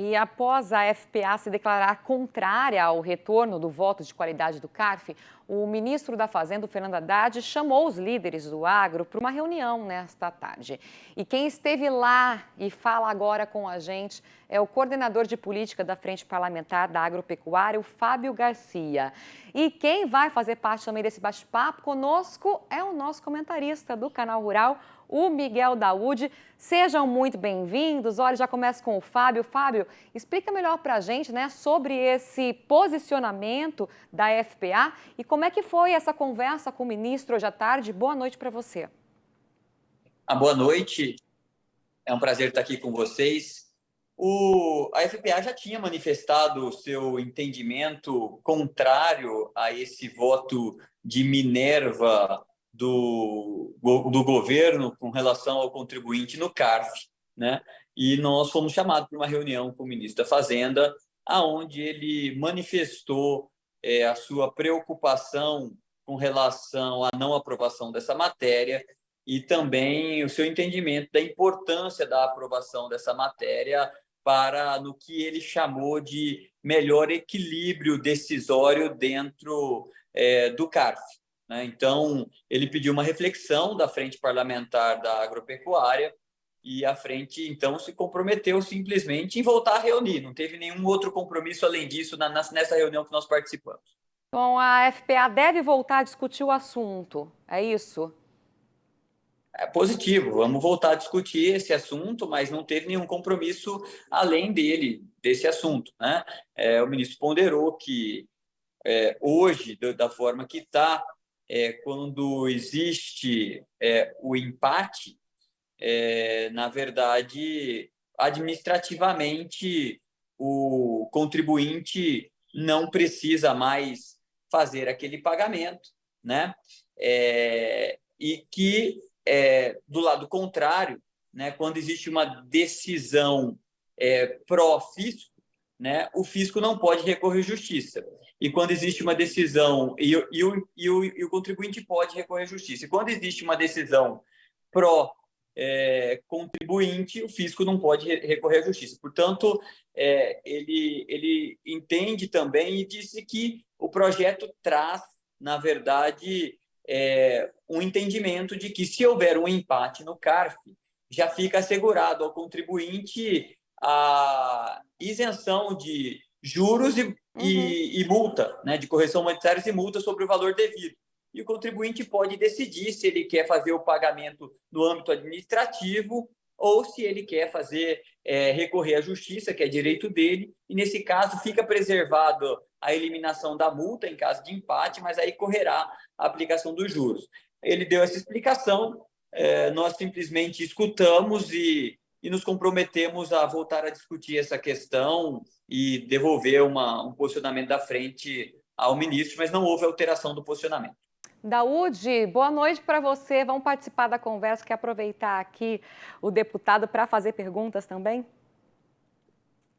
E após a FPA se declarar contrária ao retorno do voto de qualidade do CARF, o ministro da Fazenda, o Fernando Haddad, chamou os líderes do agro para uma reunião nesta tarde. E quem esteve lá e fala agora com a gente é o coordenador de política da Frente Parlamentar da Agropecuária, o Fábio Garcia. E quem vai fazer parte também desse bate-papo conosco é o nosso comentarista do Canal Rural, o Miguel Daúde. Sejam muito bem-vindos. Olha, já começo com o Fábio. Fábio, explica melhor para a gente, né, sobre esse posicionamento da FPA e como é que foi essa conversa com o ministro hoje à tarde. Boa noite para você. Boa noite. É um prazer estar aqui com vocês. A FPA já tinha manifestado o seu entendimento contrário a esse voto de Minerva do governo com relação ao contribuinte no CARF, né? E nós fomos chamados para uma reunião com o ministro da Fazenda, aonde ele manifestou a sua preocupação com relação à não aprovação dessa matéria e também o seu entendimento da importância da aprovação dessa matéria para no que ele chamou de melhor equilíbrio decisório dentro do CARF. Né? Então, ele pediu uma reflexão da Frente Parlamentar da Agropecuária e a frente, então, se comprometeu simplesmente em voltar a reunir. Não teve nenhum outro compromisso além disso nessa reunião que nós participamos. Então, a FPA deve voltar a discutir o assunto, é isso? É positivo, vamos voltar a discutir esse assunto, mas não teve nenhum compromisso além desse assunto. Né? O ministro ponderou que hoje, da forma que está, quando existe o empate, na verdade, administrativamente, o contribuinte não precisa mais fazer aquele pagamento, né? E que, do lado contrário, né, quando existe uma decisão pró-fisco, né, o fisco não pode recorrer à justiça. E quando existe uma decisão, e o contribuinte pode recorrer à justiça. E quando existe uma decisão pró-contribuinte, o fisco não pode recorrer à justiça. Portanto, ele entende também e disse que o projeto traz, na verdade, um entendimento de que, se houver um empate no CARF, já fica assegurado ao contribuinte a isenção de juros e multa, né, de correção monetária e multa sobre o valor devido. E o contribuinte pode decidir se ele quer fazer o pagamento no âmbito administrativo ou se ele quer recorrer à justiça, que é direito dele, e nesse caso fica preservado a eliminação da multa em caso de empate, mas aí correrá a aplicação dos juros. Ele deu essa explicação, nós simplesmente escutamos e nos comprometemos a voltar a discutir essa questão e devolver um posicionamento da frente ao ministro, mas não houve alteração do posicionamento. Daúde, boa noite para você. Vamos participar da conversa, quer aproveitar aqui o deputado para fazer perguntas também?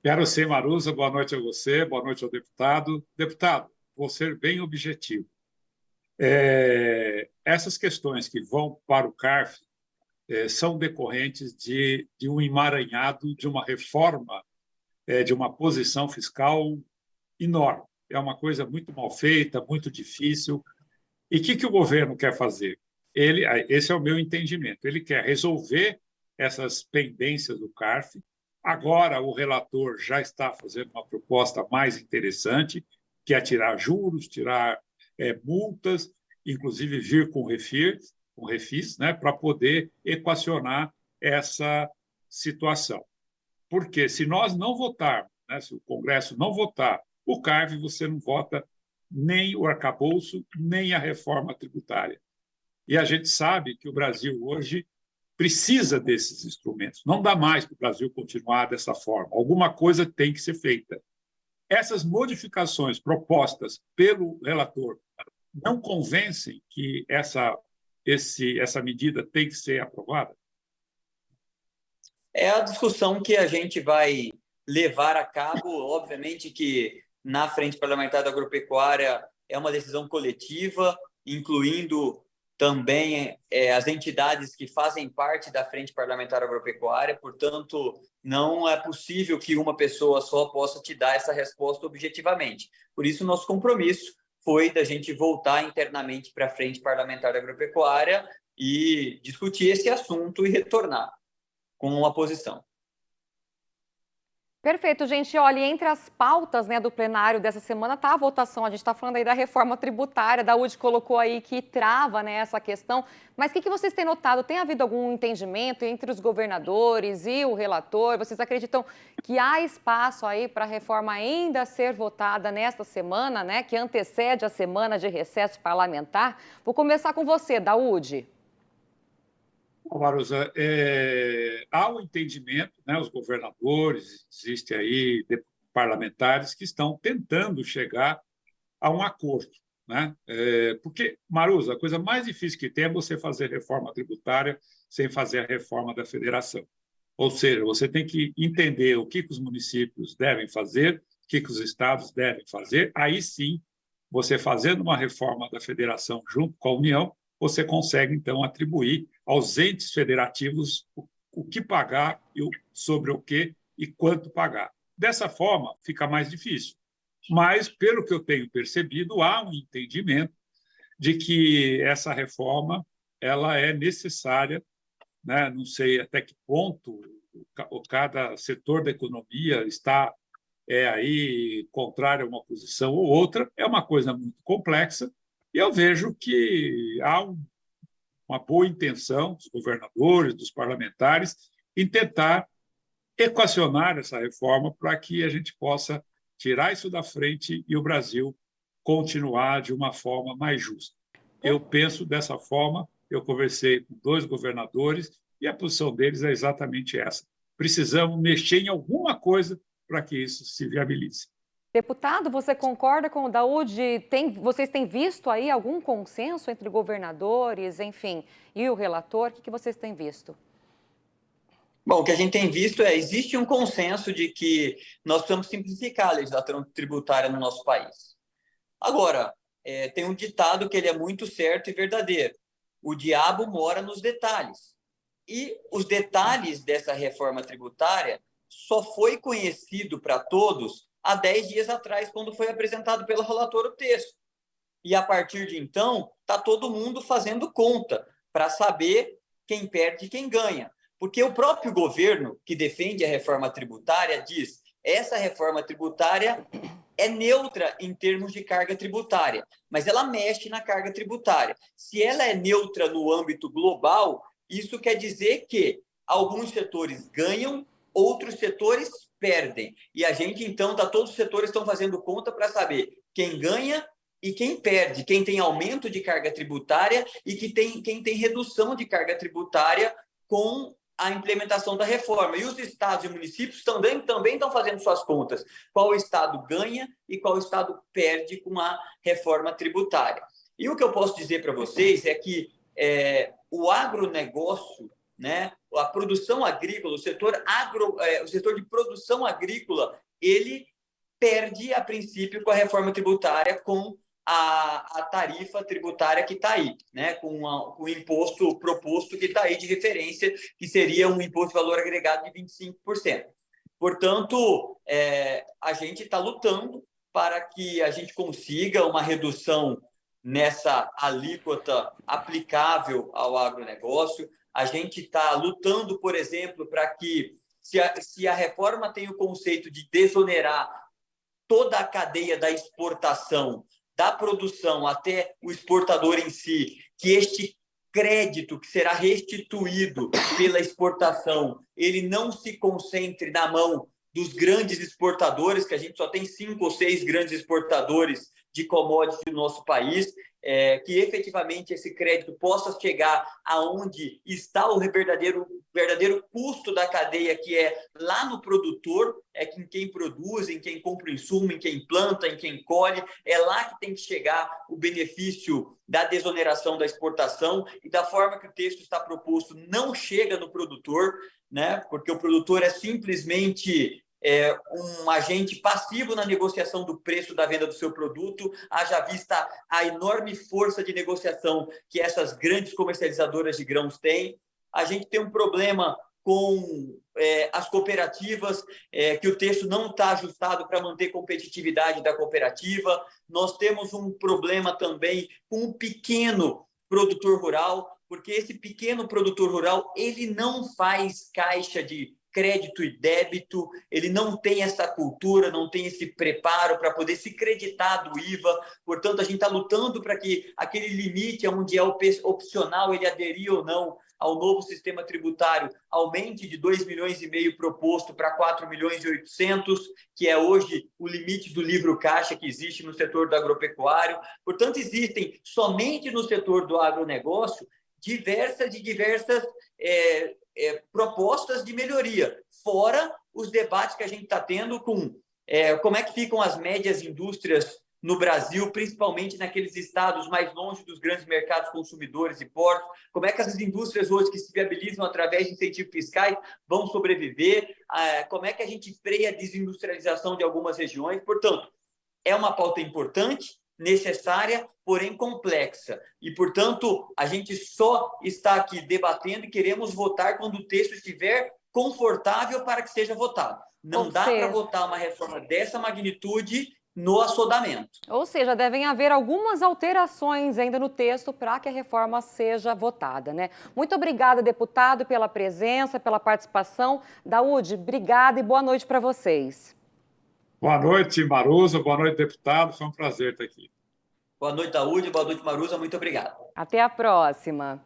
Quero sim, Maruza. Boa noite a você, boa noite ao deputado. Deputado, vou ser bem objetivo. Essas questões que vão para o CARF são decorrentes de um emaranhado, de uma reforma, de uma posição fiscal enorme. É uma coisa muito mal feita, muito difícil. E o que o governo quer fazer? Esse é o meu entendimento. Ele quer resolver essas pendências do CARF. Agora, o relator já está fazendo uma proposta mais interessante, que é tirar juros, tirar multas, inclusive vir com refis, né, para poder equacionar essa situação. Porque se nós não votarmos, né, se o Congresso não votar o CARF, você não vota nem o arcabouço, nem a reforma tributária. E a gente sabe que o Brasil hoje precisa desses instrumentos. Não dá mais para o Brasil continuar dessa forma. Alguma coisa tem que ser feita. Essas modificações propostas pelo relator não convencem que essa medida tem que ser aprovada? É a discussão que a gente vai levar a cabo. Obviamente que na Frente Parlamentar da Agropecuária é uma decisão coletiva, incluindo também as entidades que fazem parte da Frente Parlamentar Agropecuária, portanto, não é possível que uma pessoa só possa te dar essa resposta objetivamente. Por isso, nosso compromisso foi da gente voltar internamente para a Frente Parlamentar Agropecuária e discutir esse assunto e retornar com uma posição. Perfeito, gente. Olha, entre as pautas, né, do plenário dessa semana está a votação. A gente está falando aí da reforma tributária. Da UD colocou aí que trava, né, essa questão. Mas o que vocês têm notado? Tem havido algum entendimento entre os governadores e o relator? Vocês acreditam que há espaço aí para a reforma ainda ser votada nesta semana, né, que antecede a semana de recesso parlamentar? Vou começar com você, Daúde. Maruza, há um entendimento, né? Os governadores, existem aí parlamentares que estão tentando chegar a um acordo, né? Porque, Maruza, a coisa mais difícil que tem é você fazer reforma tributária sem fazer a reforma da federação. Ou seja, você tem que entender o que os municípios devem fazer, o que os estados devem fazer. Aí sim, você fazendo uma reforma da federação junto com a União, você consegue, então, atribuir aos entes federativos o que pagar, sobre o que e quanto pagar. Dessa forma, fica mais difícil. Mas, pelo que eu tenho percebido, há um entendimento de que essa reforma ela é necessária, né? Não sei até que ponto cada setor da economia está aí contrário a uma posição ou outra, é uma coisa muito complexa, e eu vejo que há uma boa intenção dos governadores, dos parlamentares, em tentar equacionar essa reforma para que a gente possa tirar isso da frente e o Brasil continuar de uma forma mais justa. Eu penso dessa forma, eu conversei com 2 governadores e a posição deles é exatamente essa. Precisamos mexer em alguma coisa para que isso se viabilize. Deputado, você concorda com o Daúde? Vocês têm visto aí algum consenso entre governadores, enfim, e o relator? O que vocês têm visto? Bom, o que a gente tem visto existe um consenso de que nós precisamos simplificar a legislação tributária no nosso país. Agora, tem um ditado que ele é muito certo e verdadeiro. O diabo mora nos detalhes. E os detalhes dessa reforma tributária só foi conhecido para todos há 10 dias atrás, quando foi apresentado pela relatora o texto. E, a partir de então, está todo mundo fazendo conta para saber quem perde e quem ganha. Porque o próprio governo, que defende a reforma tributária, diz essa reforma tributária é neutra em termos de carga tributária, mas ela mexe na carga tributária. Se ela é neutra no âmbito global, isso quer dizer que alguns setores ganham, outros setores perdem. E a gente, então, todos os setores estão fazendo conta para saber quem ganha e quem perde, quem tem aumento de carga tributária e quem tem redução de carga tributária com a implementação da reforma. E os estados e municípios também estão fazendo suas contas. Qual estado ganha e qual estado perde com a reforma tributária. E o que eu posso dizer para vocês é que o agronegócio, né, a produção agrícola, o setor de produção agrícola, ele perde, a princípio, com a reforma tributária, com a tarifa tributária que está aí, né, com o imposto proposto que está aí de referência, que seria um imposto de valor agregado de 25%. Portanto, a gente está lutando para que a gente consiga uma redução nessa alíquota aplicável ao agronegócio. A gente está lutando, por exemplo, para que, se a reforma tem o conceito de desonerar toda a cadeia da exportação, da produção até o exportador em si, que este crédito que será restituído pela exportação, ele não se concentre na mão dos grandes exportadores, que a gente só tem 5 ou 6 grandes exportadores de commodities no nosso país, que efetivamente esse crédito possa chegar aonde está o verdadeiro custo da cadeia, que é lá no produtor, em quem produz, em quem compra o insumo, em quem planta, em quem colhe, é lá que tem que chegar o benefício da desoneração da exportação, e da forma que o texto está proposto não chega no produtor, né? Porque o produtor é simplesmente um agente passivo na negociação do preço da venda do seu produto, haja vista a enorme força de negociação que essas grandes comercializadoras de grãos têm. A gente tem um problema com as cooperativas, que o texto não está ajustado para manter competitividade da cooperativa. Nós temos um problema também com o pequeno produtor rural, porque esse pequeno produtor rural ele não faz caixa de crédito e débito, ele não tem essa cultura, não tem esse preparo para poder se creditar do IVA. Portanto, a gente está lutando para que aquele limite onde é opcional ele aderir ou não ao novo sistema tributário aumente de 2,5 milhões proposto para 4,8 milhões, que é hoje o limite do livro caixa que existe no setor do agropecuário. Portanto, existem somente no setor do agronegócio diversas propostas de melhoria, fora os debates que a gente está tendo com como é que ficam as médias indústrias no Brasil, principalmente naqueles estados mais longe dos grandes mercados consumidores e portos, como é que essas indústrias hoje que se viabilizam através de incentivos fiscais vão sobreviver, como é que a gente freia a desindustrialização de algumas regiões. Portanto, é uma pauta importante, necessária, porém complexa. E, portanto, a gente só está aqui debatendo e queremos votar quando o texto estiver confortável para que seja votado. Não dá para votar uma reforma dessa magnitude no assodamento. Ou seja, devem haver algumas alterações ainda no texto para que a reforma seja votada, né? Muito obrigada, deputado, pela presença, pela participação. Daúde, obrigada e boa noite para vocês. Boa noite, Maruza. Boa noite, deputado. Foi um prazer estar aqui. Boa noite, Daúde. Boa noite, Maruza. Muito obrigado. Até a próxima.